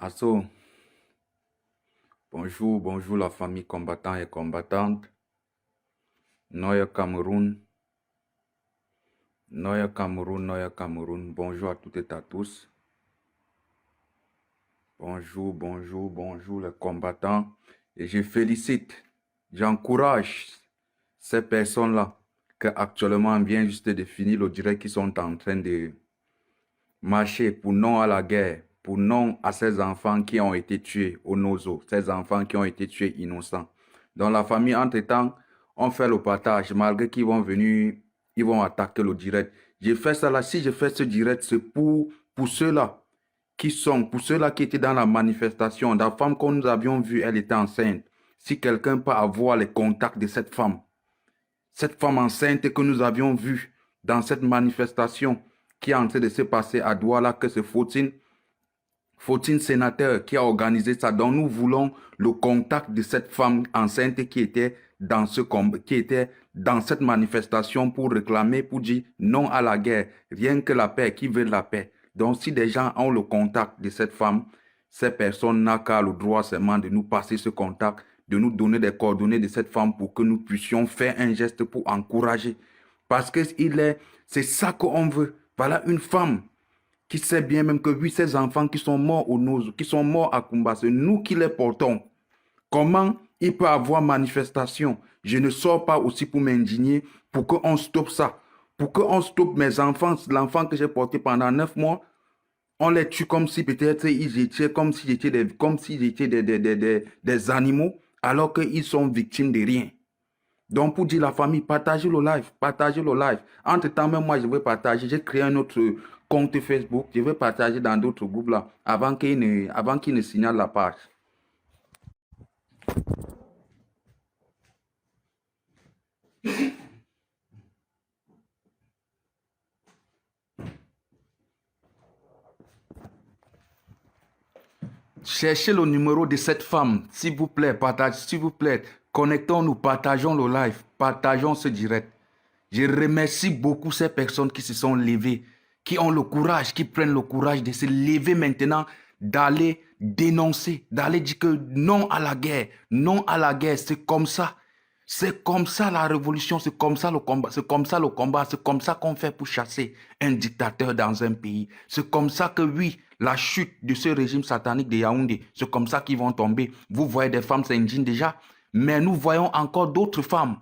Asso, bonjour, bonjour la famille combattant et combattante. Noya Cameroun, Noya Cameroun, Noya Cameroun. Bonjour à toutes et à tous. Bonjour, bonjour, bonjour les combattants. Et je félicite, j'encourage ces personnes-là qui actuellement viennent juste de finir le direct, qui sont en train de marcher pour non à la guerre, pour non à ces enfants qui ont été tués au Nozo, ces enfants qui ont été tués innocents. Dans la famille, entre-temps, on fait le partage, malgré qu'ils vont venir, ils vont attaquer le direct. J'ai fait ça là, si je fais ce direct, c'est pour ceux-là pour ceux-là qui étaient dans la manifestation. La femme que nous avions vue, elle était enceinte. Si quelqu'un peut avoir les contacts de cette femme enceinte que nous avions vue dans cette manifestation qui est en train de se passer à Douala, que c'est Fautine sénateur qui a organisé ça. Donc nous voulons le contact de cette femme enceinte qui était dans cette manifestation pour réclamer, pour dire non à la guerre, rien que la paix, qui veut la paix. Donc si des gens ont le contact de cette femme, ces personnes n'ont qu'à le droit seulement de nous passer ce contact, de nous donner des coordonnées de cette femme pour que nous puissions faire un geste pour encourager. Parce que c'est ça qu'on veut. Voilà une femme qui sait bien même que oui, ces enfants qui sont morts au Nozo, qui sont morts à Kumba, c'est nous qui les portons. Comment il peut y avoir manifestation? Je ne sors pas aussi pour m'indigner, pour qu'on stoppe ça. Pour qu'on stoppe mes enfants, l'enfant que j'ai porté pendant 9 mois, on les tue comme si peut-être ils étaient, comme s'ils étaient des animaux, alors qu'ils sont victimes de rien. Donc, pour dire la famille, partagez le live, partagez le live. Entre-temps, même moi, je vais partager. J'ai créé un autre compte Facebook. Je vais partager dans d'autres groupes là, avant qu'il ne signale la page. Cherchez le numéro de cette femme, s'il vous plaît, partagez, s'il vous plaît. Connectons-nous, partageons le live, partageons ce direct. Je remercie beaucoup ces personnes qui se sont levées, qui ont le courage, qui prennent le courage de se lever maintenant, d'aller dénoncer, d'aller dire que non à la guerre, non à la guerre, c'est comme ça. C'est comme ça la révolution, c'est comme ça le combat, c'est comme ça le combat, c'est comme ça qu'on fait pour chasser un dictateur dans un pays. C'est comme ça que oui, la chute de ce régime satanique de Yaoundé, c'est comme ça qu'ils vont tomber. Vous voyez des femmes s'indignent déjà, mais nous voyons encore d'autres femmes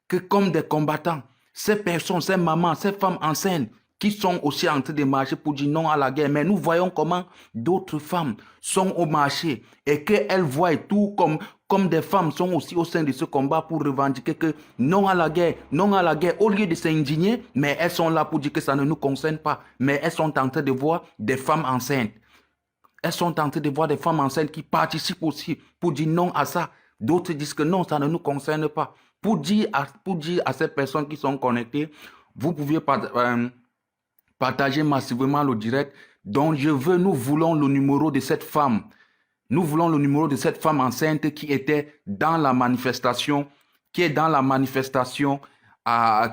que comme des combattants, ces personnes, ces mamans, ces femmes enceintes qui sont aussi en train de marcher pour dire non à la guerre. Mais nous voyons comment d'autres femmes sont au marché et qu'elles voient tout comme des femmes sont aussi au sein de ce combat pour revendiquer que non à la guerre, non à la guerre. Au lieu de s'indigner, mais elles sont là pour dire que ça ne nous concerne pas. Mais elles sont en train de voir des femmes enceintes. Elles sont en train de voir des femmes enceintes qui participent aussi pour dire non à ça. D'autres disent que non, ça ne nous concerne pas. Pour dire à ces personnes qui sont connectées, vous pouvez partager massivement le direct. Donc, nous voulons le numéro de cette femme. Nous voulons le numéro de cette femme enceinte qui était dans la manifestation, qui est dans la manifestation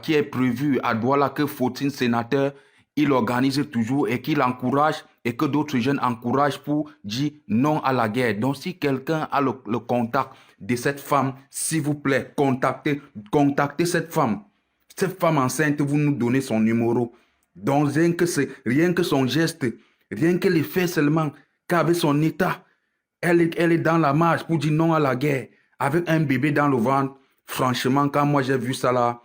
qui est prévue à Douala, que Fautine sénateur, il organise toujours et qu'il encourage et que d'autres jeunes encouragent pour dire non à la guerre. Donc, si quelqu'un a le contact de cette femme, s'il vous plaît, contactez cette femme. Cette femme enceinte, vous nous donnez son numéro. Donc, rien que son geste, rien que le fait seulement qu'avec son état, elle est dans la marche pour dire non à la guerre, avec un bébé dans le ventre. Franchement, quand moi j'ai vu ça là,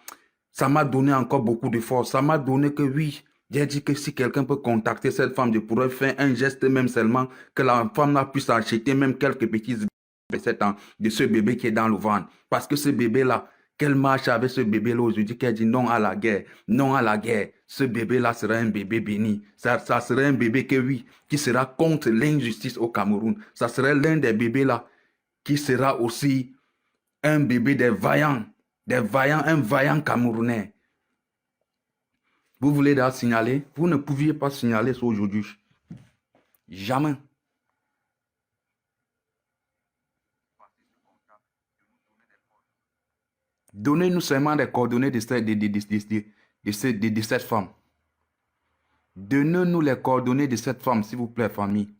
ça m'a donné encore beaucoup de force. Ça m'a donné que oui, j'ai dit que si quelqu'un peut contacter cette femme, je pourrais faire un geste même seulement, que la femme là puisse acheter même quelques petits de ce bébé qui est dans le ventre. Parce que ce bébé-là, qu'elle marche avec ce bébé-là aujourd'hui, qu'elle dit non à la guerre, non à la guerre. Ce bébé-là sera un bébé béni. Ça sera un bébé que oui, qui sera contre l'injustice au Cameroun. Ça sera l'un des bébés-là qui sera aussi un bébé des vaillants, un vaillant Camerounais. Vous voulez d'ailleurs signaler? Vous ne pouviez pas signaler ça aujourd'hui. Jamais. Donnez-nous seulement les coordonnées de cette femme. Donnez-nous les coordonnées de cette femme, s'il vous plaît, famille.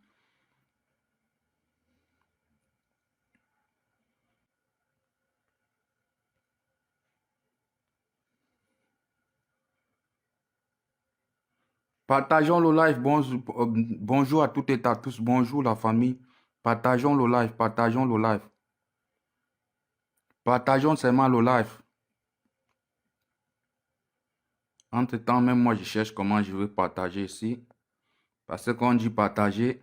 Partageons le live. Bonjour à toutes et à tous. Bonjour la famille. Partageons le live. Partageons le live. Partageons seulement le live. Entre-temps, même moi, je cherche comment je veux partager ici. Parce que quand on dit partager,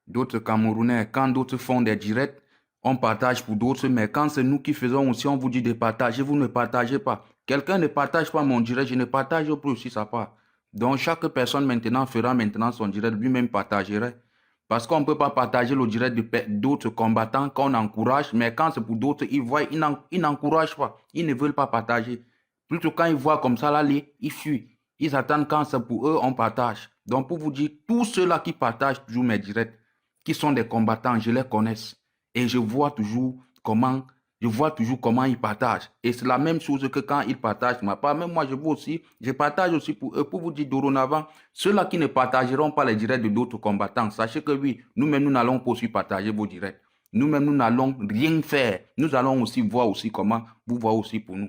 d'autres Camerounais, quand d'autres font des directs, on partage pour d'autres. Mais quand c'est nous qui faisons aussi, on vous dit de partager, vous ne partagez pas. Quelqu'un ne partage pas mon direct, je ne partage plus aussi sa part. Donc, chaque personne maintenant fera maintenant son direct, lui-même partagerait. Parce qu'on ne peut pas partager le direct d'autres combattants qu'on encourage, mais quand c'est pour d'autres, ils voient, ils n'encouragent pas, ils ne veulent pas partager. Plutôt quand ils voient comme ça, là, ils fuient. Ils attendent quand c'est pour eux, on partage. Donc, pour vous dire, tous ceux-là qui partagent toujours mes directs, qui sont des combattants, je les connais. Et je vois toujours comment ils partagent. Et c'est la même chose que quand ils partagent ma part. Même moi, je partage aussi pour eux. Pour vous dire dorénavant, ceux-là qui ne partageront pas les directs de d'autres combattants, sachez que oui, nous-mêmes, nous n'allons pas aussi partager vos directs. Nous-mêmes, nous n'allons rien faire. Nous allons aussi voir aussi comment vous voyez aussi pour nous.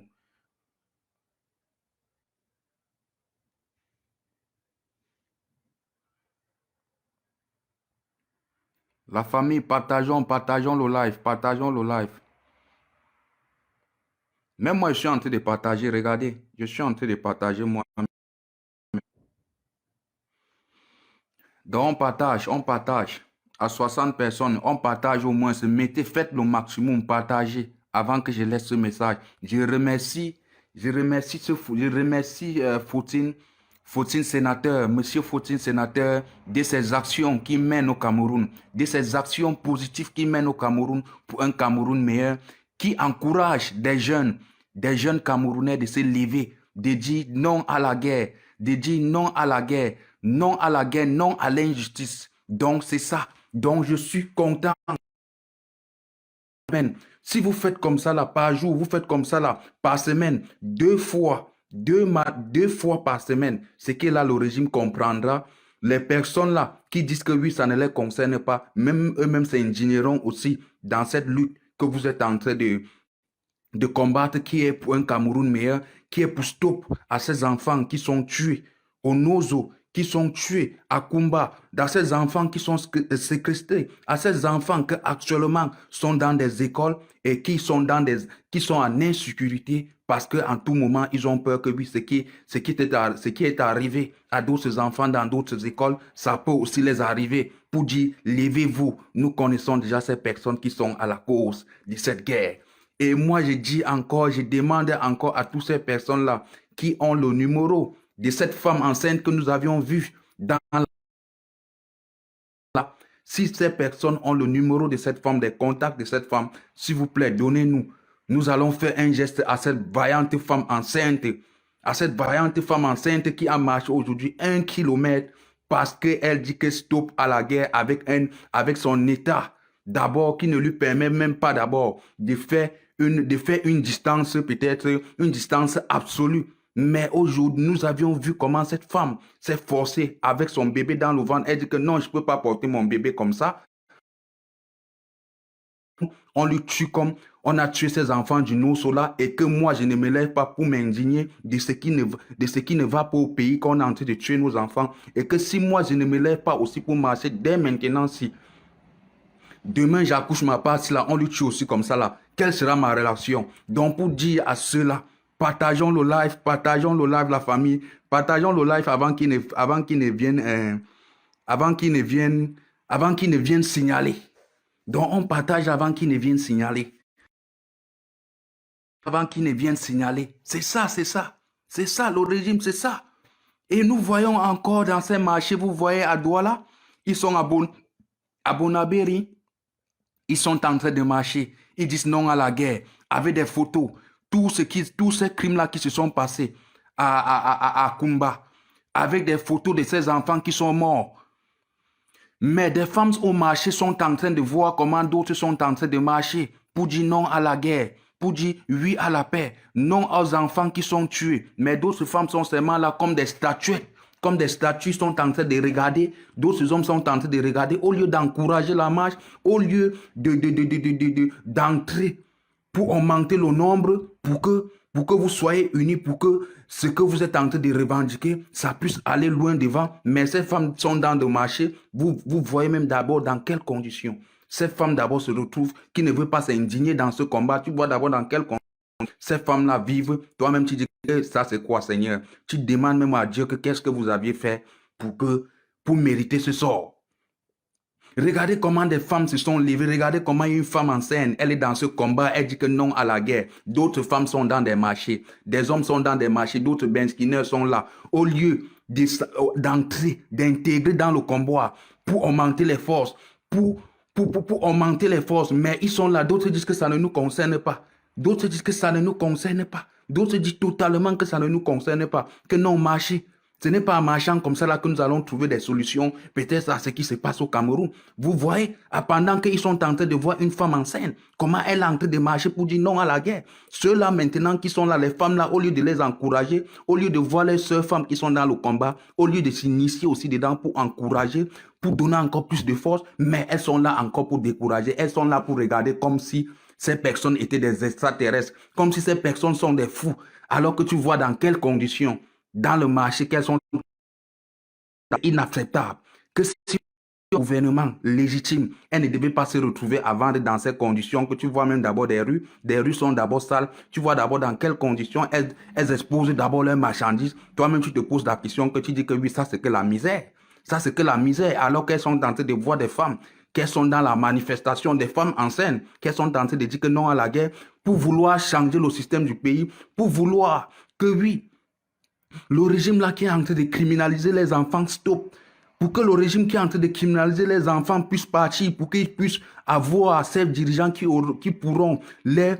La famille, partageons le live, partageons le live. Même moi, je suis en train de partager, regardez, je suis en train de partager moi. Donc, on partage à 60 personnes, on partage au moins, faites le maximum, partagez avant que je laisse ce message. Je remercie Fautine sénateur, monsieur Fautine sénateur, de ses actions qui mènent au Cameroun, de ses actions positives qui mènent au Cameroun pour un Cameroun meilleur, qui encourage des jeunes Camerounais de se lever, de dire non à la guerre, de dire non à la guerre, non à la guerre, non à l'injustice. Donc c'est ça. Donc je suis content. Si vous faites comme ça là par jour, vous faites comme ça là par semaine, deux fois par semaine, c'est que là le régime comprendra. Les personnes là qui disent que oui, ça ne les concerne pas, même eux-mêmes s'indigneront aussi dans cette lutte que vous êtes en train de combattre, qui est pour un Cameroun meilleur, qui est pour stop à ces enfants qui sont tués au Nozo, qui sont tués à Kumba, dans ces enfants qui sont séquestrés, à ces enfants qui actuellement sont dans des écoles et qui sont en insécurité parce qu'en tout moment, ils ont peur que oui, ce qui est arrivé à d'autres enfants dans d'autres écoles, ça peut aussi les arriver. Pour dire, levez-vous, nous connaissons déjà ces personnes qui sont à la cause de cette guerre. Et moi, je demande encore à toutes ces personnes-là qui ont le numéro de cette femme enceinte que nous avions vue dans la... Si ces personnes ont le numéro de cette femme, des contacts de cette femme, s'il vous plaît, donnez-nous. Nous allons faire un geste à cette vaillante femme enceinte, qui a marché aujourd'hui 1 kilomètre parce qu'elle dit que stop à la guerre avec son état. D'abord, qui ne lui permet même pas d'abord de faire une distance, peut-être une distance absolue. Mais aujourd'hui, nous avions vu comment cette femme s'est forcée avec son bébé dans le ventre. Elle dit que non, je ne peux pas porter mon bébé comme ça. On lui tue comme on a tué ses enfants du Nosola et que moi, je ne me lève pas pour m'indigner de ce qui ne va pas au pays qu'on est en train de tuer nos enfants. Et que si moi, je ne me lève pas aussi pour marcher dès maintenant, si demain j'accouche ma part, si là, on lui tue aussi comme ça là, quelle sera ma relation? Donc pour dire à ceux-là, partageons le live, la famille, partageons le live avant qu'ils ne viennent, avant qu'ils ne viennent signaler. Donc on partage avant qu'ils ne viennent signaler. Avant qu'ils ne viennent signaler. C'est ça, le régime, c'est ça. Et nous voyons encore dans ces marchés, vous voyez à Douala, ils sont à Bonabéry, ils sont en train de marcher. Ils disent non à la guerre, avec des photos. Tous ces crimes-là qui se sont passés à Kumba, avec des photos de ces enfants qui sont morts. Mais des femmes au marché sont en train de voir comment d'autres sont en train de marcher pour dire non à la guerre, pour dire oui à la paix, non aux enfants qui sont tués. Mais d'autres femmes sont seulement là comme des statuettes. Comme des statues sont en train de regarder, d'autres hommes sont en train de regarder, au lieu d'encourager la marche, au lieu d'entrer pour augmenter le nombre, pour que pour que vous soyez unis, pour que ce que vous êtes en train de revendiquer, ça puisse aller loin devant. Mais ces femmes sont dans le marché. Vous voyez même d'abord dans quelles conditions. Ces femmes d'abord se retrouvent, qui ne veulent pas s'indigner dans ce combat. Tu vois d'abord dans quelles conditions ces femmes-là vivent. Toi-même, tu dis que ça c'est quoi, Seigneur? Tu demandes même à Dieu que qu'est-ce que vous aviez fait pour mériter ce sort. Regardez comment des femmes se sont levées. Regardez comment une femme enceinte, elle est dans ce combat. Elle dit que non à la guerre. D'autres femmes sont dans des marchés. Des hommes sont dans des marchés. D'autres benskinners sont là. Au lieu d'entrer, d'intégrer dans le combat pour augmenter les forces, pour augmenter les forces. Mais ils sont là. D'autres disent que ça ne nous concerne pas. D'autres disent que ça ne nous concerne pas. D'autres disent totalement que ça ne nous concerne pas. Que non, marcher. Ce n'est pas en marchant comme ça là que nous allons trouver des solutions, peut-être à ce qui se passe au Cameroun. Vous voyez, pendant qu'ils sont en train de voir une femme enceinte, comment elle est en train de marcher pour dire non à la guerre. Ceux-là maintenant qui sont là, les femmes là, au lieu de les encourager, au lieu de voir les sœurs femmes qui sont dans le combat, au lieu de s'initier aussi dedans pour encourager, pour donner encore plus de force, mais elles sont là encore pour décourager. Elles sont là pour regarder comme si ces personnes étaient des extraterrestres, comme si ces personnes sont des fous, alors que tu vois dans quelles conditions dans le marché, qu'elles sont inacceptables. Que si le gouvernement légitime, elle ne devait pas se retrouver à vendre dans ces conditions, que tu vois même d'abord des rues sont d'abord sales, tu vois d'abord dans quelles conditions elles exposent d'abord leurs marchandises. Toi-même, tu te poses la question que tu dis que oui, ça c'est que la misère. Ça c'est que la misère, alors qu'elles sont en train de voir des femmes, qu'elles sont dans la manifestation, des femmes enceintes, qu'elles sont en train de dire que non à la guerre, pour vouloir changer le système du pays, pour vouloir que oui, le régime là qui est en train de criminaliser les enfants, stop. Pour que le régime qui est en train de criminaliser les enfants puisse partir, pour qu'ils puissent avoir ces dirigeants qui pourront les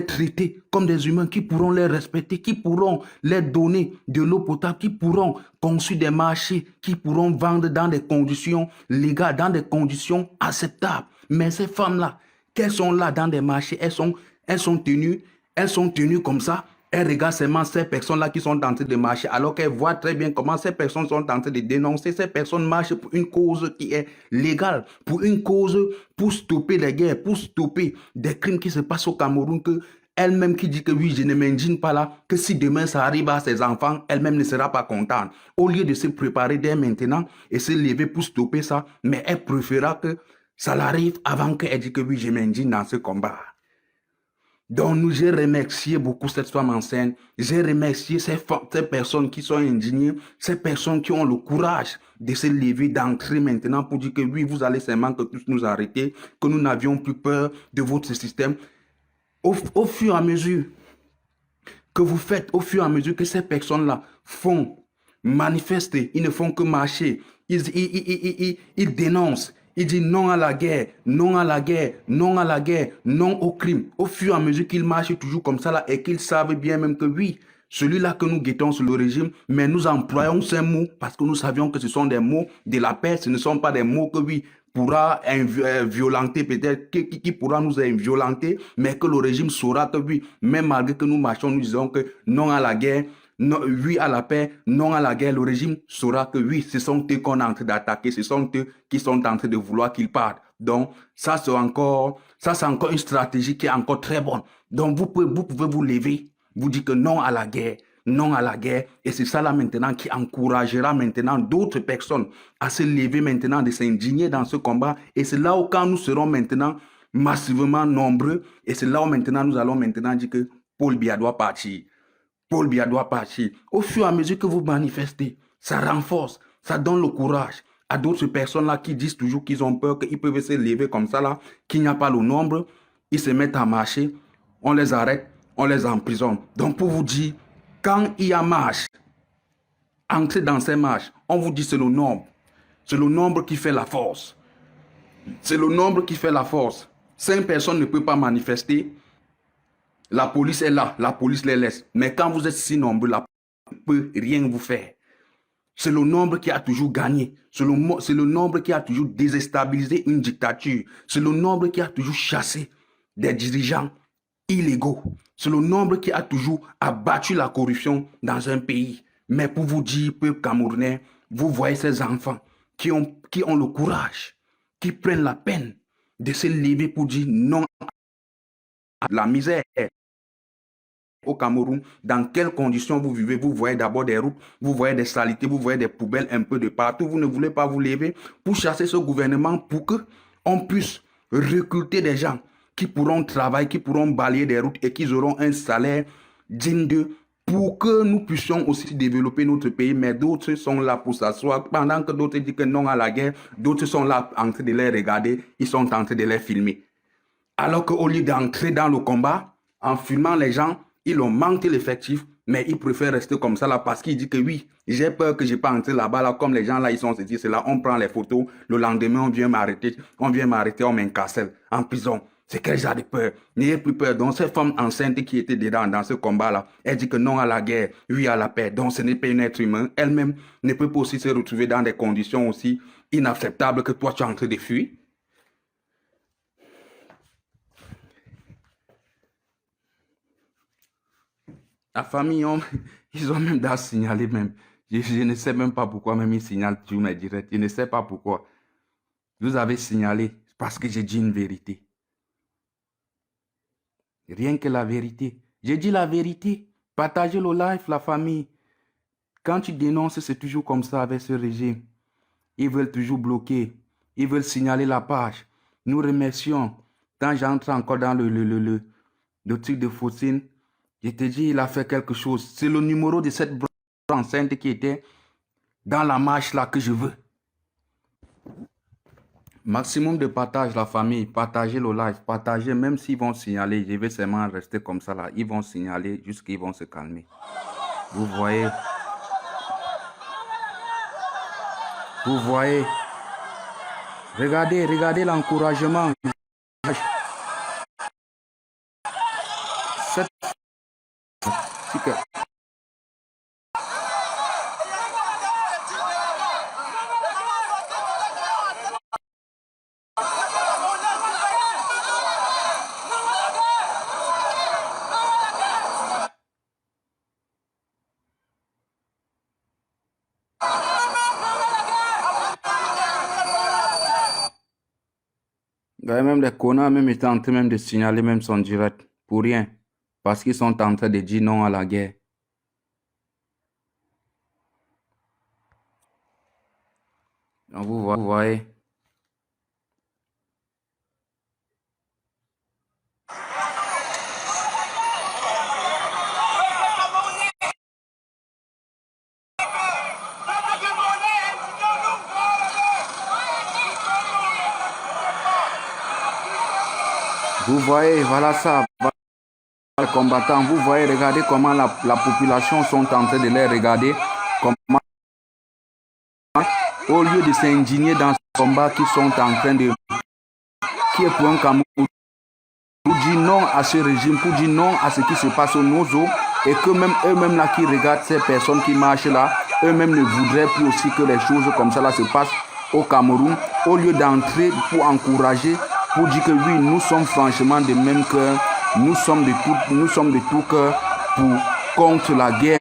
traiter comme des humains, qui pourront les respecter, qui pourront les donner de l'eau potable, qui pourront construire des marchés, qui pourront vendre dans des conditions légales, dans des conditions acceptables. Mais ces femmes-là, qu'elles sont là dans des marchés, elles sont tenues comme ça. Elle regarde seulement ces personnes-là qui sont en train de marcher, alors qu'elle voit très bien comment ces personnes sont en train de dénoncer. Ces personnes marchent pour une cause qui est légale, pour une cause pour stopper les guerres, pour stopper des crimes qui se passent au Cameroun, que elle-même qui dit que oui, je ne m'indigne pas là, que si demain ça arrive à ses enfants, elle-même ne sera pas contente. Au lieu de se préparer dès maintenant et se lever pour stopper ça, mais elle préférera que ça l'arrive avant qu'elle dise que oui, je m'indigne dans ce combat. Donc, j'ai remercié beaucoup cette femme enceinte. J'ai remercié ces personnes qui sont indignées, ces personnes qui ont le courage de se lever, d'entrer maintenant pour dire que oui, vous allez seulement que tous nous arrêter, que nous n'avions plus peur de votre système. Au fur et à mesure que vous faites, au fur et à mesure que ces personnes-là font manifester, ils ne font que marcher, ils dénoncent. Il dit non à la guerre, non à la guerre, non à la guerre, non au crime. Au fur et à mesure qu'ils marchent toujours comme ça là et qu'ils savent bien même que oui, celui-là que nous guettons sur le régime, mais nous employons ces mots parce que nous savions que ce sont des mots de la paix, ce ne sont pas des mots que oui, pourra violenter peut-être, qui pourra nous violenter, mais que le régime saura que oui, même malgré que nous marchons, nous disons que non à la guerre, non, oui à la paix, non à la guerre, le régime saura que oui, ce sont eux qu'on est en train d'attaquer, ce sont eux qui sont en train de vouloir qu'ils partent. Donc, ça c'est encore une stratégie qui est encore très bonne. Donc, vous pouvez vous lever, vous dire que non à la guerre, non à la guerre. Et c'est ça là maintenant qui encouragera maintenant d'autres personnes à se lever maintenant, de s'indigner dans ce combat. Et c'est là où quand nous serons maintenant massivement nombreux, et c'est là où maintenant nous allons maintenant dire que Paul Biya doit partir. Paul Biya doit partir. Au fur et à mesure que vous manifestez, ça renforce, ça donne le courage à d'autres personnes là qui disent toujours qu'ils ont peur, qu'ils peuvent se lever comme ça là, qu'il n'y a pas le nombre, ils se mettent à marcher, on les arrête, on les emprisonne. Donc pour vous dire, quand il y a marche, entrez dans ces marches, on vous dit c'est le nombre. C'est le nombre qui fait la force. C'est le nombre qui fait la force. 5 personnes ne peuvent pas manifester. La police est là, la police les laisse. Mais quand vous êtes si nombreux, la police ne peut rien vous faire. C'est le nombre qui a toujours gagné. C'est le nombre qui a toujours déstabilisé une dictature. C'est le nombre qui a toujours chassé des dirigeants illégaux. C'est le nombre qui a toujours abattu la corruption dans un pays. Mais pour vous dire, peuple camerounais, vous voyez ces enfants qui ont le courage, qui prennent la peine de se lever pour dire non à la misère. au Cameroun, dans quelles conditions vous vivez. Vous voyez d'abord des routes, vous voyez des saletés, vous voyez des poubelles un peu de partout. Vous ne voulez pas vous lever pour chasser ce gouvernement pour qu'on puisse recruter des gens qui pourront travailler, qui pourront balayer des routes et qui auront un salaire digne d'eux pour que nous puissions aussi développer notre pays. Mais d'autres sont là pour s'asseoir. Pendant que d'autres disent que non à la guerre, d'autres sont là en train de les regarder, ils sont en train de les filmer. Alors qu'au lieu d'entrer dans le combat, en filmant les gens, ils ont manqué l'effectif, mais ils préfèrent rester comme ça là parce qu'ils disent que oui, j'ai peur que je ne vais pas entrer là-bas, là, comme les gens là, ils sont se disent, c'est là, on prend les photos, le lendemain, on vient m'arrêter, on m'incarcère en prison. C'est quel genre de peur? N'ayez plus peur. Donc, cette femme enceinte qui était dedans dans ce combat-là, elle dit que non à la guerre, oui à la paix. Donc, ce n'est pas un être humain. Elle-même ne peut pas aussi se retrouver dans des conditions aussi inacceptables que toi, tu es en train de fuir. La famille, ils ont même d'à signaler même. Je ne sais même pas pourquoi même ils signalent tous mes directs. Je ne sais pas pourquoi. Vous avez signalé parce que j'ai dit une vérité. Rien que la vérité. J'ai dit la vérité. Partagez le live, la famille. Quand tu dénonces, c'est toujours comme ça avec ce régime. Ils veulent toujours bloquer. Ils veulent signaler la page. Nous remercions. Quand j'entre encore dans le truc de Faucine, je te dis, il a fait quelque chose. C'est le numéro de cette enceinte qui était dans la marche là que je veux. Maximum de partage, la famille. Partagez le live. Partagez, même s'ils vont signaler. Je vais seulement rester comme ça là. Ils vont signaler jusqu'ils vont se calmer. Vous voyez. Vous voyez. Regardez, regardez l'encouragement. Même les connards même étaient en train même de signaler même son direct. Pour rien. Parce qu'ils sont en train de dire non à la guerre. Donc vous voyez. Vous voyez, voilà ça. Les combattants, vous voyez, regardez comment la population sont en train de les regarder. Comment, au lieu de s'indigner dans ce combat qui sont en train de... Qui est pour un Cameroun, pour dire non à ce régime, pour dire non à ce qui se passe au Nozo, et que même eux-mêmes là qui regardent ces personnes qui marchent là, eux-mêmes ne voudraient plus aussi que les choses comme ça là se passent au Cameroun, au lieu d'entrer pour encourager, pour dire que oui, nous sommes franchement de même cœur, nous sommes de tout cœur contre la guerre,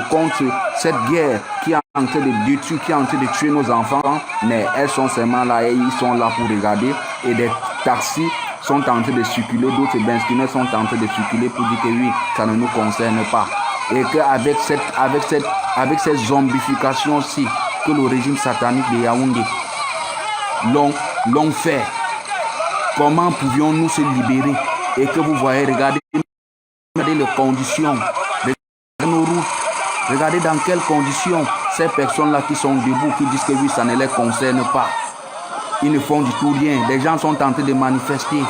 contre cette guerre qui est en train de détruire, qui est en train de tuer nos enfants, mais elles sont seulement là et ils sont là pour regarder, et des taxis sont en train de circuler, d'autres benziners sont en train de circuler pour dire que oui, ça ne nous concerne pas. Et qu'avec cette zombification aussi que le régime satanique de Yaoundé l'ont fait, comment pouvions-nous se libérer? Et que vous voyez, regardez les conditions, regardez nos routes, regardez dans quelles conditions ces personnes-là qui sont debout, qui disent que oui, ça ne les concerne pas. Ils ne font du tout rien. Les gens sont en train de manifester,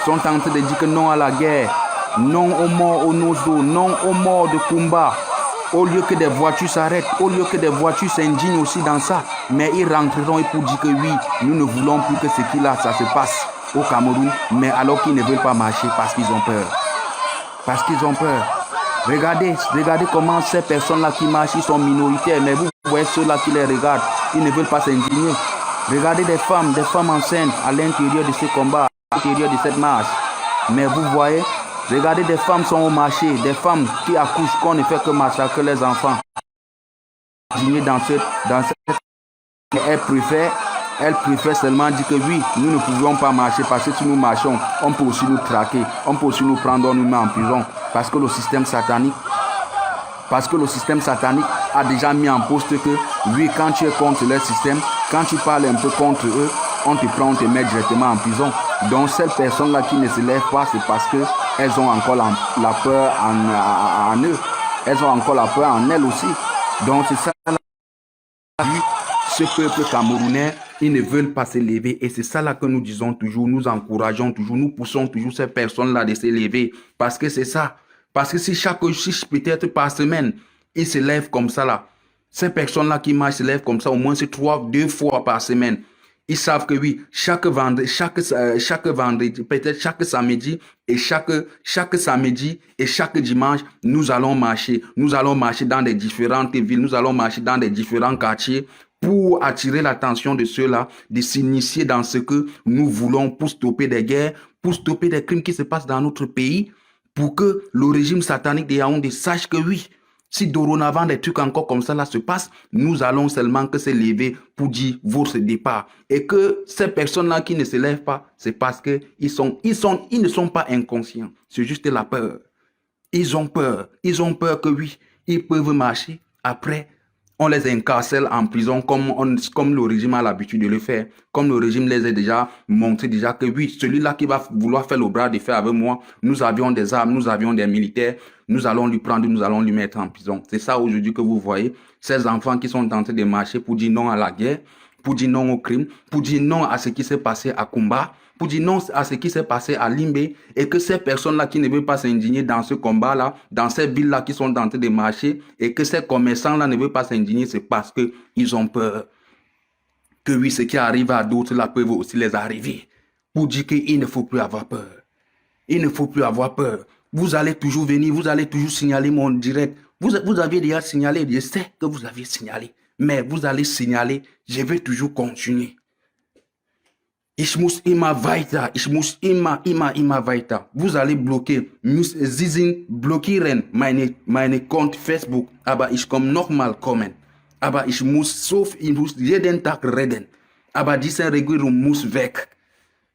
sont en train de dire que non à la guerre, non aux morts au Nozo, non aux morts de Kumba. Au lieu que des voitures s'arrêtent, au lieu que des voitures s'indignent aussi dans ça, mais ils rentreront et pour dire que oui, nous ne voulons plus que ce qui là, ça se passe au Cameroun, mais alors qu'ils ne veulent pas marcher parce qu'ils ont peur. Parce qu'ils ont peur. Regardez comment ces personnes-là qui marchent, ils sont minoritaires, mais vous voyez ceux-là qui les regardent, ils ne veulent pas s'indigner. Regardez des femmes enceintes à l'intérieur de ce combat, à l'intérieur de cette marche. Mais vous voyez, regardez des femmes sont au marché, des femmes qui accouchent, qu'on ne fait que massacrer les enfants. Dans cette, elles préfèrent elles préfèrent seulement dire que oui, nous ne pouvions pas marcher parce que si nous marchons, on peut aussi nous traquer, on peut aussi nous prendre, on nous met en prison. Parce que le système satanique a déjà mis en poste que oui, quand tu es contre leur système, quand tu parles un peu contre eux, on te prend, on te met directement en prison. Donc ces personnes-là qui ne se lèvent pas, c'est parce qu'elles ont encore la peur en eux. Elles ont encore la peur en elles aussi. Donc c'est ça, ce peuple camerounais, ils ne veulent pas se lever. Et c'est ça là que nous disons toujours, nous encourageons toujours, nous poussons toujours ces personnes-là de se lever. Parce que c'est ça. Parce que si peut-être par semaine, ils se lèvent comme ça là, ces personnes-là qui marchent se lèvent comme ça, au moins c'est 2 fois par semaine. Ils savent que oui, chaque vendredi, peut-être chaque samedi et chaque samedi et chaque dimanche, nous allons marcher. Nous allons marcher dans des différentes villes, nous allons marcher dans des différents quartiers pour attirer l'attention de ceux-là, de s'initier dans ce que nous voulons pour stopper des guerres, pour stopper des crimes qui se passent dans notre pays, pour que le régime satanique de Yaoundé sache que oui, si dorénavant des trucs encore comme ça là se passent, nous allons seulement que se lever pour dire votre départ. Et que ces personnes-là qui ne se lèvent pas, c'est parce qu'ils ils ne sont pas inconscients. C'est juste la peur. Ils ont peur. Ils ont peur que oui, ils peuvent marcher. Après, on les incarcère en prison comme le régime a l'habitude de le faire. Comme le régime les a déjà montré déjà que oui, celui-là qui va vouloir faire le bras de fer avec moi, nous avions des armes, nous avions des militaires, nous allons lui prendre, nous allons lui mettre en prison. C'est ça aujourd'hui que vous voyez, ces enfants qui sont en train de marcher pour dire non à la guerre, pour dire non au crime, pour dire non à ce qui s'est passé à Kumba, pour dire non à ce qui s'est passé à Limbe, et que ces personnes-là qui ne veulent pas s'indigner dans ce combat-là, dans ces villes-là qui sont en train de marcher, et que ces commerçants-là ne veulent pas s'indigner, c'est parce qu'ils ont peur que oui, ce qui arrive à d'autres là peut aussi les arriver. Pour dire qu'il ne faut plus avoir peur. Il ne faut plus avoir peur. Vous allez toujours venir, vous allez toujours signaler mon direct. Vous avez déjà signalé, je sais que vous avez signalé, mais vous allez signaler, je vais toujours continuer. Ich muss immer weiter, ich muss immer weiter. Vous allez bloquer, blockieren meine Konto Facebook, aber ich komme nochmal kommen. Aber ich muss jeden Tag reden. Aber diese Regierung muss weg.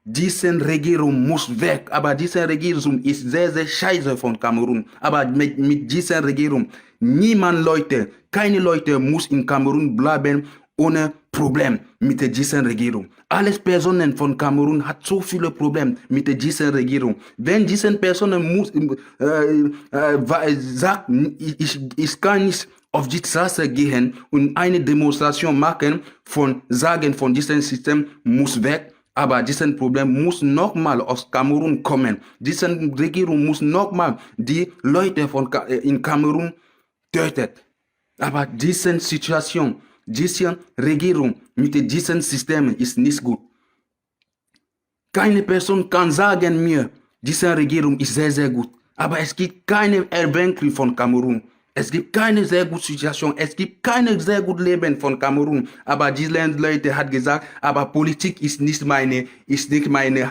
Diese Regierung muss weg. Aber diese Regierung ist sehr, sehr scheiße von Kamerun. Aber mit dieser Regierung, keine Leute muss in Kamerun bleiben ohne Problem mit dieser Regierung. Alle Personen von Kamerun hat so viele Probleme mit dieser Regierung. Wenn diese Personen sagt, ich kann nicht auf die Straße gehen und eine Demonstration machen von diesem System muss weg, aber dieses Problem muss nochmal aus Kamerun kommen. Diese Regierung muss nochmal die Leute in Kamerun töten. Aber diese Situation, diese Regierung mit diesem System ist nicht gut. Keine Person kann sagen mir, diese Regierung ist sehr, sehr gut. Aber es gibt keine Erwenkung von Kamerun. Es gibt keine sehr gute Situation. Es gibt keine sehr gute Leben von Kamerun. Aber diese Leute hat gesagt, aber Politik ist nicht meine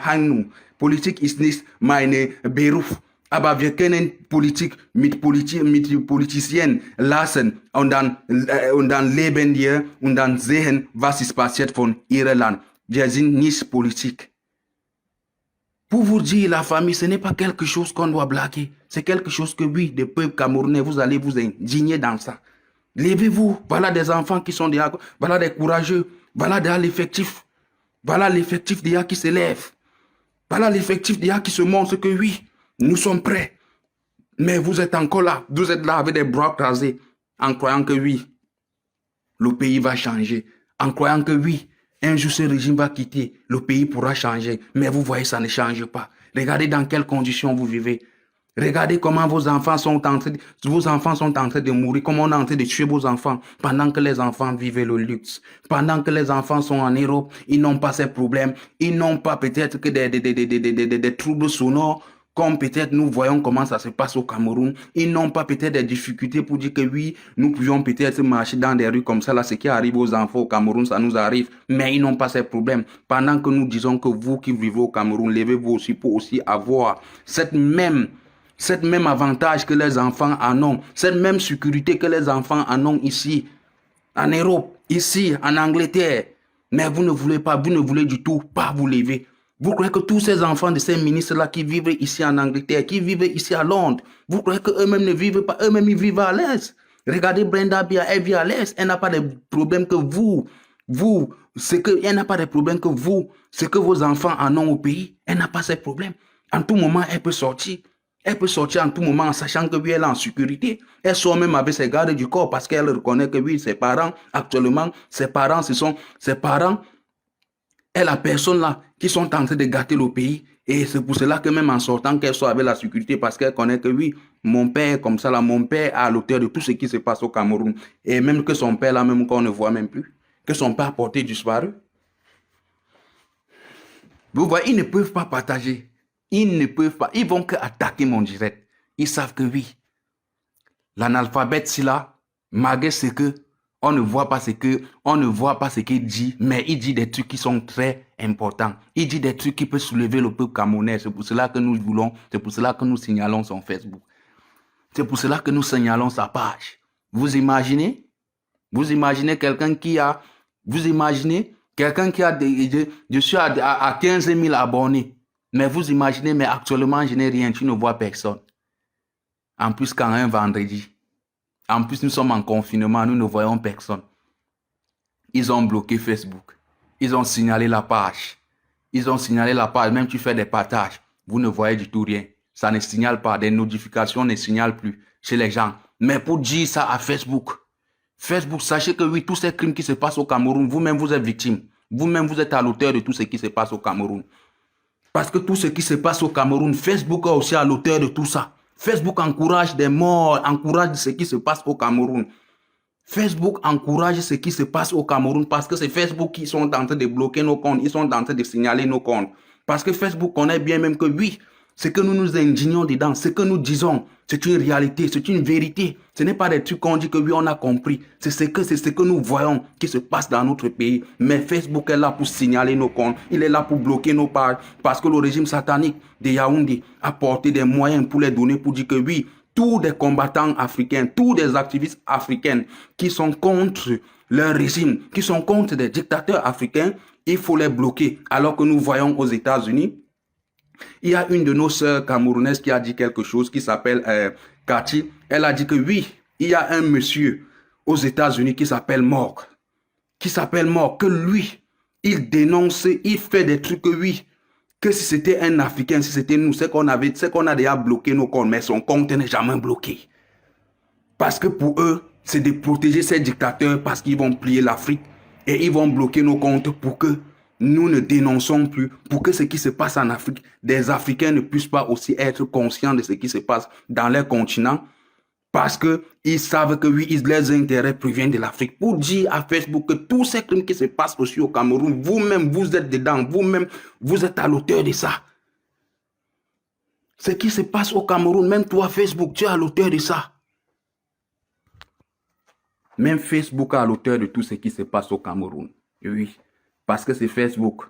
Handlung. Politik ist nicht mein Beruf. Aber wir können Politik mit Politiciens lassen und dann leben wir und dann sehen, was ist passiert von ihrem Land. Wir sind nicht Politik. Pour vous dire, la famille, ce n'est pas quelque chose qu'on doit blaguer. C'est quelque chose que oui, des peuples camerounais, vous allez vous indigner dans ça. Levez-vous. Voilà des enfants qui sont déjà, voilà des courageux. Voilà déjà l'effectif. Voilà l'effectif déjà qui se lève. Voilà l'effectif déjà qui se montre que oui, nous sommes prêts. Mais vous êtes encore là. Vous êtes là avec des bras croisés, en croyant que oui, le pays va changer. En croyant que oui, un jour ce régime va quitter, le pays pourra changer. Mais vous voyez, ça ne change pas. Regardez dans quelles conditions vous vivez. Regardez comment vos enfants sont en train de mourir, comment on est en train de tuer vos enfants pendant que les enfants vivent le luxe. Pendant que les enfants sont en Europe, ils n'ont pas ces problèmes. Ils n'ont pas peut-être que des troubles sonores, comme peut-être nous voyons comment ça se passe au Cameroun. Ils n'ont pas peut-être des difficultés pour dire que oui, nous pouvions peut-être marcher dans des rues comme ça. Là, ce qui arrive aux enfants au Cameroun, ça nous arrive. Mais ils n'ont pas ces problèmes. Pendant que nous disons que vous qui vivez au Cameroun, levez-vous aussi pour aussi avoir cette même avantage que les enfants en ont, cette même sécurité que les enfants en ont ici, en Europe, ici, en Angleterre. Mais vous ne voulez pas, vous ne voulez du tout pas vous lever. Vous croyez que tous ces enfants de ces ministres-là qui vivent ici en Angleterre, qui vivent ici à Londres, vous croyez qu'eux-mêmes ne vivent pas, eux-mêmes ils vivent à l'aise. Regardez Brenda Bia, elle vit à l'aise, elle n'a pas de problème que vous. Elle n'a pas de problème que vous, ce que vos enfants en ont au pays, elle n'a pas ces problèmes. En tout moment, elle peut sortir. Elle peut sortir en tout moment en sachant que oui, elle est en sécurité. Elle sort même avec ses gardes du corps parce qu'elle reconnaît que oui, ses parents, actuellement, ses parents, ce sont ses parents et la personne là qui sont en train de gâter le pays. Et c'est pour cela que même en sortant, qu'elle soit avec la sécurité parce qu'elle connaît que oui, mon père, comme ça là, mon père est à l'auteur de tout ce qui se passe au Cameroun. Et même que son père là, même qu'on ne voit même plus, que son père a porté disparu. Vous voyez, ils ne peuvent pas partager. Ils ne peuvent pas. Ils vont que attaquer mon direct. Ils savent que oui. L'analphabète, si là, malgré ce que on ne voit pas ce qu'il dit, mais il dit des trucs qui sont très importants. Il dit des trucs qui peuvent soulever le peuple camerounais. C'est pour cela que nous voulons, c'est pour cela que nous signalons son Facebook. C'est pour cela que nous signalons sa page. Vous imaginez quelqu'un qui a, je suis à 15 000 abonnés. Mais vous imaginez, mais actuellement, je n'ai rien, tu ne vois personne. En plus, quand un vendredi, en plus, nous sommes en confinement, nous ne voyons personne. Ils ont bloqué Facebook. Ils ont signalé la page. Même tu fais des partages. Vous ne voyez du tout rien. Ça ne signale pas. Des notifications ne signalent plus chez les gens. Mais pour dire ça à Facebook, sachez que oui, tous ces crimes qui se passent au Cameroun, vous-même, vous êtes victime. Vous-même, vous êtes à l'auteur de tout ce qui se passe au Cameroun. Parce que tout ce qui se passe au Cameroun, Facebook est aussi à l'auteur de tout ça. Facebook encourage des morts, encourage ce qui se passe au Cameroun. Facebook encourage ce qui se passe au Cameroun parce que c'est Facebook qui sont en train de bloquer nos comptes, ils sont en train de signaler nos comptes. Parce que Facebook connaît bien même que oui, ce que nous nous indignons dedans, ce que nous disons, c'est une réalité, c'est une vérité. Ce n'est pas des trucs qu'on dit que oui, on a compris. C'est ce que nous voyons qui se passe dans notre pays. Mais Facebook est là pour signaler nos comptes. Il est là pour bloquer nos pages. Parce que le régime satanique de Yaoundé a porté des moyens pour les donner, pour dire que oui, tous des combattants africains, tous des activistes africains qui sont contre leur régime, qui sont contre des dictateurs africains, il faut les bloquer. Alors que nous voyons aux États-Unis, il y a une de nos sœurs camerounaises qui a dit quelque chose qui s'appelle Cathy. Elle a dit que oui, il y a un monsieur aux États-Unis qui s'appelle Mork. Que lui, il dénonce, il fait des trucs que oui, que si c'était un Africain, si c'était nous, c'est qu'on a déjà bloqué nos comptes, mais son compte n'est jamais bloqué. Parce que pour eux, c'est de protéger ces dictateurs parce qu'ils vont plier l'Afrique et ils vont bloquer nos comptes pour que nous ne dénonçons plus, pour que ce qui se passe en Afrique, des Africains ne puissent pas aussi être conscients de ce qui se passe dans leur continent. Parce qu'ils savent que oui, leurs intérêts proviennent de l'Afrique. Pour dire à Facebook que tous ces crimes qui se passent aussi au Cameroun, vous-même, vous êtes dedans. Vous-même, vous êtes à l'auteur de ça. Ce qui se passe au Cameroun, même toi, Facebook, tu es à l'auteur de ça. Même Facebook est à l'auteur de tout ce qui se passe au Cameroun. Oui, parce que c'est Facebook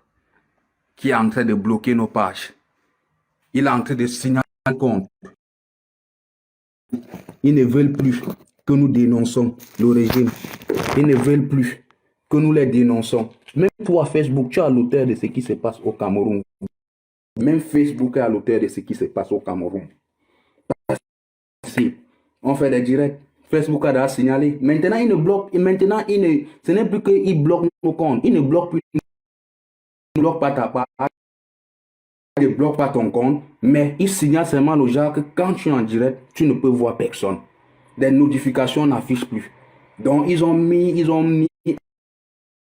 qui est en train de bloquer nos pages. Il est en train de signaler un compte. Ils ne veulent plus que nous dénonçons le régime. Ils ne veulent plus que nous les dénonçons. Même toi, Facebook, tu es à l'auteur de ce qui se passe au Cameroun. Même Facebook est à l'auteur de ce qui se passe au Cameroun. Si on fait des directs, Facebook a déjà signalé. Maintenant, il ne bloque. Ce n'est plus qu'il bloque nos comptes. Il ne bloque plus. Il ne bloque pas ta page. Il ne bloque pas ton compte. Mais il signale seulement aux gens que quand tu es en direct, tu ne peux voir personne. Des notifications n'affichent plus. Donc, ils ont mis,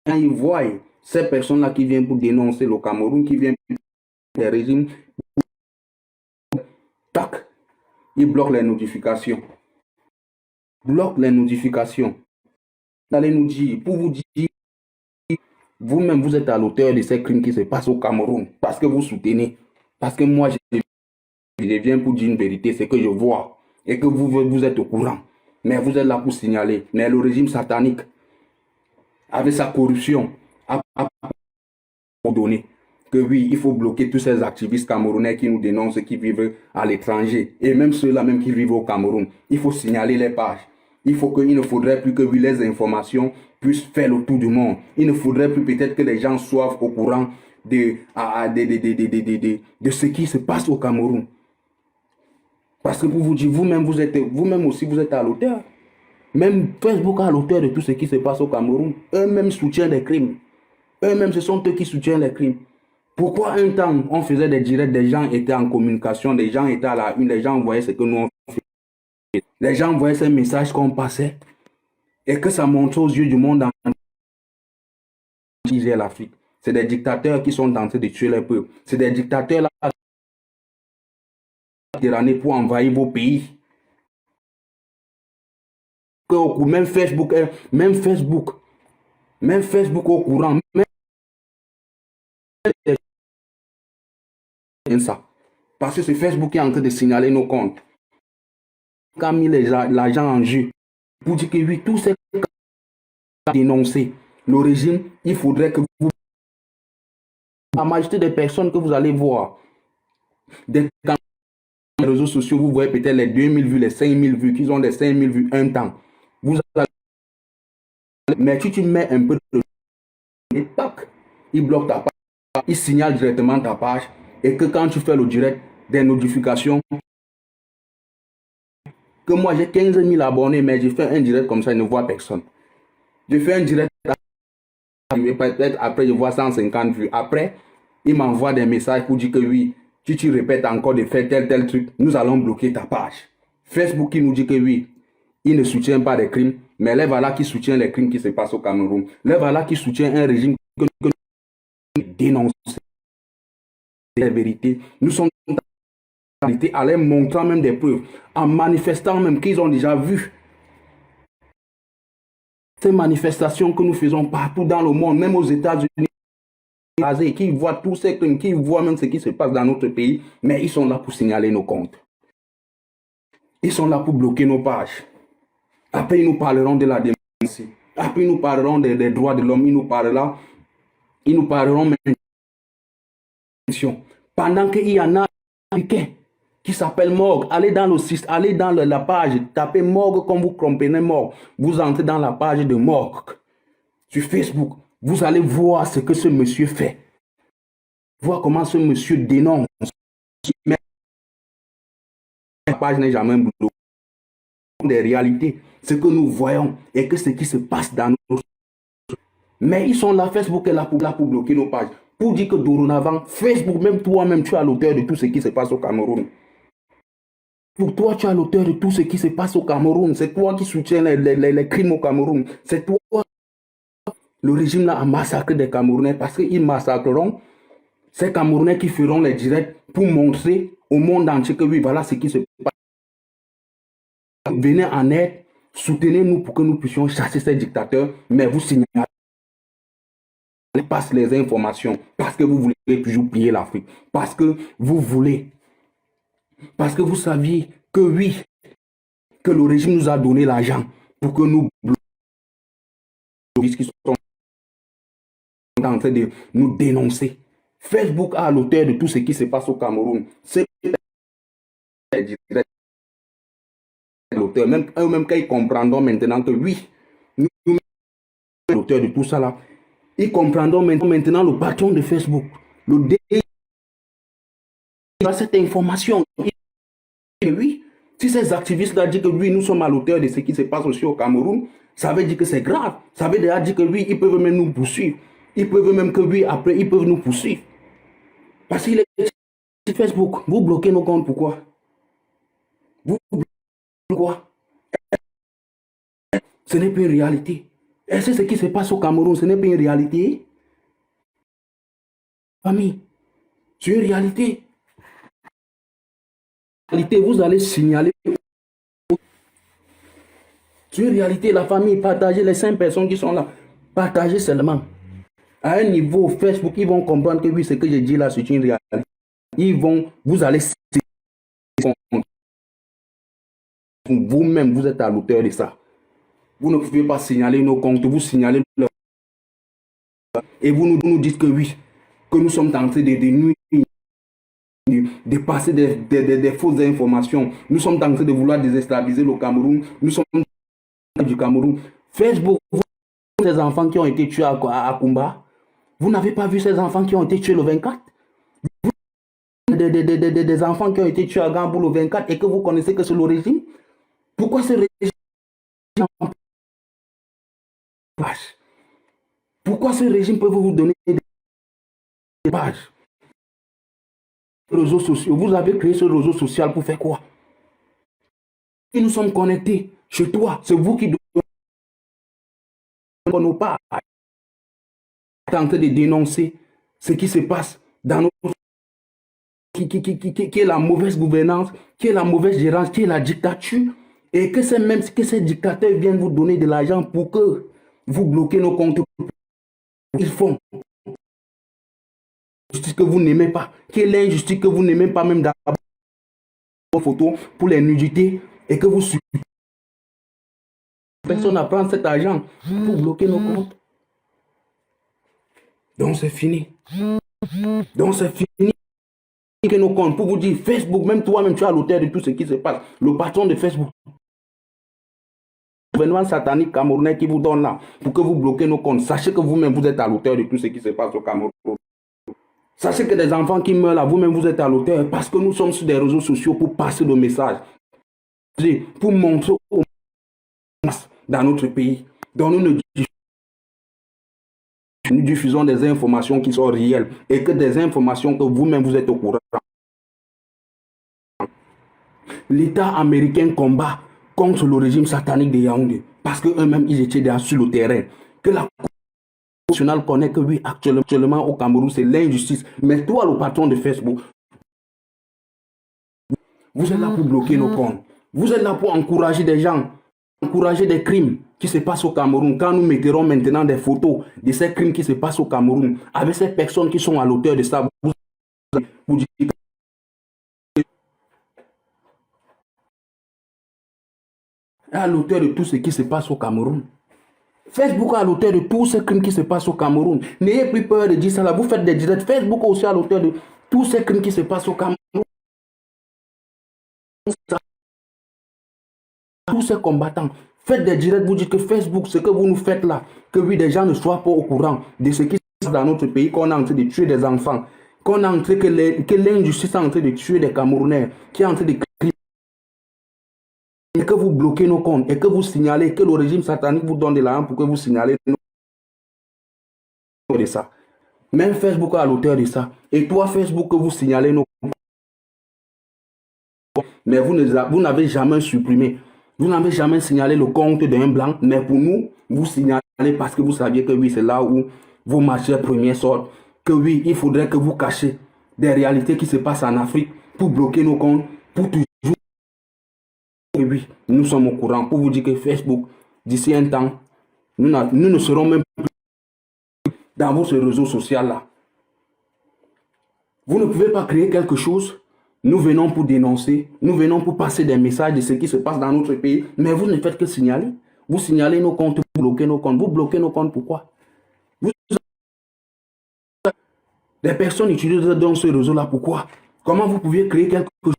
ils voient ces personnes-là qui viennent pour dénoncer le Cameroun, qui viennent pour les régimes. Tac, ils bloquent les notifications. Allez nous dire, pour vous dire, vous-même, vous êtes à l'auteur de ces crimes qui se passent au Cameroun, parce que vous soutenez. Parce que moi, je viens pour dire une vérité, c'est que je vois, et que vous êtes au courant. Mais vous êtes là pour signaler. Mais le régime satanique, avec sa corruption, a ordonné que oui, il faut bloquer tous ces activistes camerounais qui nous dénoncent, qui vivent à l'étranger. Et même ceux-là même qui vivent au Cameroun. Il faut signaler les pages. Il ne faudrait plus que oui, les informations puisse faire le tour du monde. Il ne faudrait plus peut-être que les gens soient au courant de ce qui se passe au Cameroun. Parce que pour vous dire, vous-même aussi, vous êtes à l'auteur. Même Facebook est à l'auteur de tout ce qui se passe au Cameroun. Eux-mêmes soutiennent les crimes. Eux-mêmes, ce sont eux qui soutiennent les crimes. Pourquoi un temps, on faisait des directs, des gens étaient en communication, des gens étaient à la une, les gens voyaient ce que nous on faisait. Les gens voyaient ces messages qu'on passait et que ça montrait aux yeux du monde entier l'Afrique. C'est des dictateurs qui sont en train de tuer les peuples. C'est des dictateurs là pour envahir vos pays. Même Facebook au courant, même ça. Parce que c'est Facebook qui est en train de signaler nos comptes. Quand on a mis l'argent en jeu, pour dire que oui, tous ces cas dénoncés, le régime, il faudrait que vous... La majorité des personnes que vous allez voir, des réseaux sociaux, vous voyez peut-être les 2000 vues, les 5000 vues, qu'ils ont des 5000 vues un temps. Vous allez... Mais si tu mets un peu de... Et tac, il bloque ta page, il signale directement ta page, et que quand tu fais le direct, des notifications, que moi j'ai 15 000 abonnés, mais j'ai fait un direct comme ça, il ne voit personne. Je fais un direct, peut-être après je vois 150 vues. Après, il m'envoie des messages pour dire que oui, si tu répètes encore de faire tel truc, nous allons bloquer ta page. Facebook qui nous dit que oui, il ne soutient pas les crimes, mais les voilà qui soutient les crimes qui se passent au Cameroun. Les voilà qui soutient un régime que nous dénonçons. La vérité, nous sommes en les montrant même des preuves, en manifestant même qu'ils ont déjà vu ces manifestations que nous faisons partout dans le monde, même aux États-Unis, qui voient tous ces crimes, qui voient même ce qui se passe dans notre pays, mais ils sont là pour signaler nos comptes. Ils sont là pour bloquer nos pages. Après, ils nous parleront de la démocratie. Après, ils nous parleront des droits de l'homme. Ils nous parleront même pendant qu'il y en a qui s'appelle Morgue. Allez dans la page, tapez Morgue comme vous comprenez Morgue. Vous entrez dans la page de Morgue sur Facebook. Vous allez voir ce que ce monsieur fait. Voir comment ce monsieur dénonce. Mais la page n'est jamais bloquée. Des réalités, ce que nous voyons et que ce qui se passe dans nos... Mais ils sont là, Facebook est là pour bloquer nos pages. Pour dire que dorénavant, Facebook, même toi-même, tu es l'auteur de tout ce qui se passe au Cameroun. Pour toi, tu es l'auteur de tout ce qui se passe au Cameroun. C'est toi qui soutiens les crimes au Cameroun. C'est toi. Le régime là a massacré des Camerounais parce qu'ils massacreront ces Camerounais qui feront les directs pour montrer au monde entier que oui, voilà ce qui se passe. Venez en aide, soutenez-nous pour que nous puissions chasser ces dictateurs, mais vous signalez, passe les informations parce que vous voulez toujours piller l'Afrique, parce que vous voulez, parce que vous saviez que oui, que le régime nous a donné l'argent pour que nous bloquions qui sont en train de nous dénoncer. Facebook a l'auteur de tout ce qui se passe au Cameroun. C'est l'auteur, même quand ils comprendront maintenant que oui, nous sommes l'auteur de tout ça là, ils comprendront maintenant le patron de Facebook, le DG, cette information. Et oui, si ces activistes là disent que oui, nous sommes à l'auteur de ce qui se passe aussi au Cameroun, ça veut dire que c'est grave. Ça veut dire que oui, ils peuvent même nous poursuivre. Ils peuvent même que oui, après, ils peuvent nous poursuivre. Parce qu'il est sur Facebook. Vous bloquez nos comptes, pourquoi? Vous bloquez pourquoi? Ce n'est pas une réalité. Et c'est ce qui se passe au Cameroun, ce n'est pas une réalité. Famille, c'est une réalité. Vous allez signaler. C'est une réalité, la famille, partagez les 5 personnes qui sont là. Partagez seulement. À un niveau Facebook, ils vont comprendre que oui, ce que je dis là, c'est une réalité. Vous allez vous-même, vous êtes à l'auteur de ça. Vous ne pouvez pas signaler nos comptes, vous signalez et vous nous dites que oui, que nous sommes en train de passer des fausses informations. Nous sommes en train de vouloir déstabiliser le Cameroun. Nous sommes du Cameroun. Facebook, ces enfants qui ont été tués à Kumba? Vous n'avez pas vu ces enfants qui ont été tués le 24? Des enfants qui ont été tués à Gambou le 24 et que vous connaissez que c'est le régime? Pourquoi ce régime? Pourquoi ce régime peut vous donner des pages? Réseaux sociaux. Vous avez créé ce réseau social pour faire quoi? Et nous sommes connectés chez toi. C'est vous qui donnez nos pages. Vous êtes en train de dénoncer ce qui se passe dans notre qui est la mauvaise gouvernance, qui est la mauvaise gérance, qui est la dictature, et que c'est même que ces dictateurs viennent vous donner de l'argent pour que vous bloquez nos comptes. Ils font justice que vous n'aimez pas, qui est l'injustice que vous n'aimez pas même dans vos photos pour les nudités et que vous supprimez. Personne n'a pris cet argent pour bloquer nos comptes. Donc c'est fini. Donc c'est fini. Que nos comptes pour vous dire Facebook, même toi-même tu es à l'auteur de tout ce qui se passe. Le patron de Facebook. Le gouvernement satanique camerounais qui vous donne là pour que vous bloquez nos comptes. Sachez que vous-même vous êtes à l'auteur de tout ce qui se passe au Cameroun. Sachez que des enfants qui meurent là, vous-même vous êtes à l'auteur parce que nous sommes sur des réseaux sociaux pour passer le message. Pour montrer dans notre pays. Donc nous diffusons des informations qui sont réelles et que des informations que vous-même vous êtes au courant. L'État américain combat contre le régime satanique de Yaoundé parce qu'eux-mêmes ils étaient déjà sur le terrain. Que la Cour nationale connaît que oui, actuellement au Cameroun, c'est l'injustice. Mais toi, le patron de Facebook, vous êtes là pour bloquer nos comptes. Vous êtes là pour encourager des gens, encourager des crimes qui se passent au Cameroun. Quand nous mettrons maintenant des photos de ces crimes qui se passent au Cameroun, avec ces personnes qui sont à l'auteur de ça, vous dites à l'auteur de tout ce qui se passe au Cameroun. Facebook est à l'auteur de tous ces crimes qui se passent au Cameroun. N'ayez plus peur de dire ça là. Vous faites des directs. Facebook est aussi à l'auteur de tous ces crimes qui se passent au Cameroun. Tous ces combattants. Faites des directs. Vous dites que Facebook, ce que vous nous faites là, que oui, des gens ne soient pas au courant de ce qui se passe dans notre pays, qu'on est en train de tuer des enfants, qu'on est en train que l'injustice est en train de tuer des Camerounais, qui est en train de crier. Et que vous bloquez nos comptes et que vous signalez que le régime satanique vous donne de l'argent pour que vous signalez de ça. Même Facebook est à l'auteur de ça. Et toi, Facebook, que vous signalez nos comptes, mais vous n'avez jamais supprimé. Vous n'avez jamais signalé le compte d'un blanc, mais pour nous, vous signalez parce que vous saviez que oui, c'est là où vos marchés premiers sortent. Que oui, il faudrait que vous cachiez des réalités qui se passent en Afrique pour bloquer nos comptes, pour toujours. Et oui, nous sommes au courant pour vous dire que Facebook, d'ici un temps, nous ne serons même plus dans votre réseau social là. Vous ne pouvez pas créer quelque chose. Nous venons pour dénoncer, nous venons pour passer des messages de ce qui se passe dans notre pays, mais vous ne faites que signaler. Vous signalez nos comptes, vous bloquez nos comptes. Vous bloquez nos comptes pourquoi? Des personnes utilisent donc ce réseau-là, pourquoi? Comment vous pouvez créer quelque chose?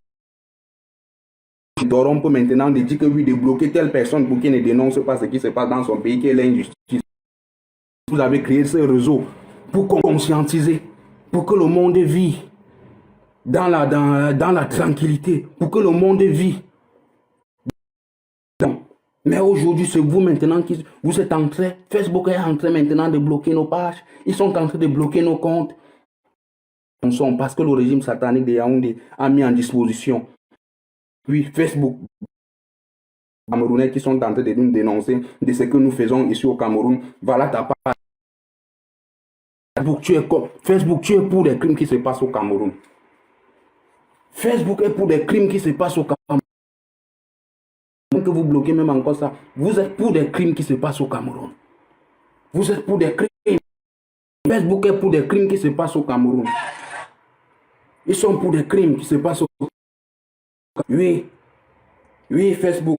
On peut maintenant dire que oui, de bloquer telle personne pour qu'il ne dénonce pas ce qui se passe dans son pays, qui est l'injustice. Vous avez créé ce réseau pour conscientiser, pour que le monde vive dans la tranquillité, pour que le monde vive. Mais aujourd'hui, c'est vous maintenant qui vous êtes en train, Facebook est en train maintenant de bloquer nos pages, ils sont en train de bloquer nos comptes. Parce que le régime satanique de Yaoundé a mis en disposition, oui, Facebook, Camerounais qui sont en train de nous dénoncer de ce que nous faisons ici au Cameroun. Voilà ta page. Facebook, tu es pour les crimes qui se passent au Cameroun. Facebook est pour des crimes qui se passent au Cameroun. Que vous bloquez même encore ça. Vous êtes pour des crimes qui se passent au Cameroun. Vous êtes pour des crimes. Facebook est pour des crimes qui se passent au Cameroun. Ils sont pour des crimes qui se passent au Cameroun. Oui. Oui, Facebook.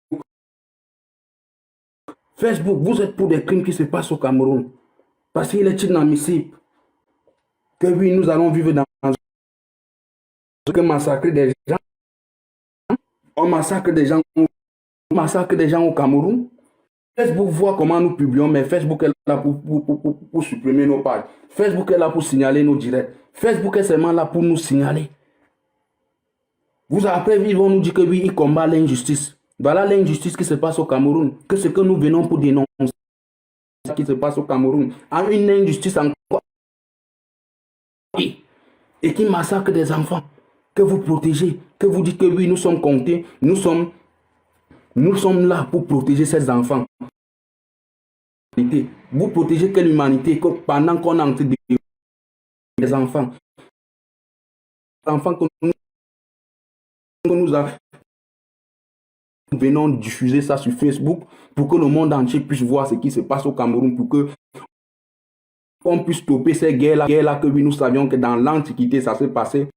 Facebook, vous êtes pour des crimes qui se passent au Cameroun. Parce qu'il est inadmissible que oui, nous allons vivre dans un massacre des gens. On massacre des gens au Cameroun. Facebook voit comment nous publions, mais Facebook est là pour supprimer nos pages. Facebook est là pour signaler nos directs. Facebook est seulement là pour nous signaler. Vous après, ils vont nous dire que oui, ils combattent l'injustice. Voilà l'injustice qui se passe au Cameroun. Que ce que nous venons pour dénoncer qui se passe au Cameroun. En une injustice encore. Et qui massacre des enfants. Que vous protégez. Que vous dites que oui, nous sommes comptés. Nous sommes là pour protéger ces enfants. Vous protégez quelle humanité que pendant qu'on est en train de des enfants. Enfants que nous venons diffuser ça sur Facebook pour que le monde entier puisse voir ce qui se passe au Cameroun, pour que on puisse stopper ces guerres-là que oui, nous savions que dans l'Antiquité, ça s'est passé.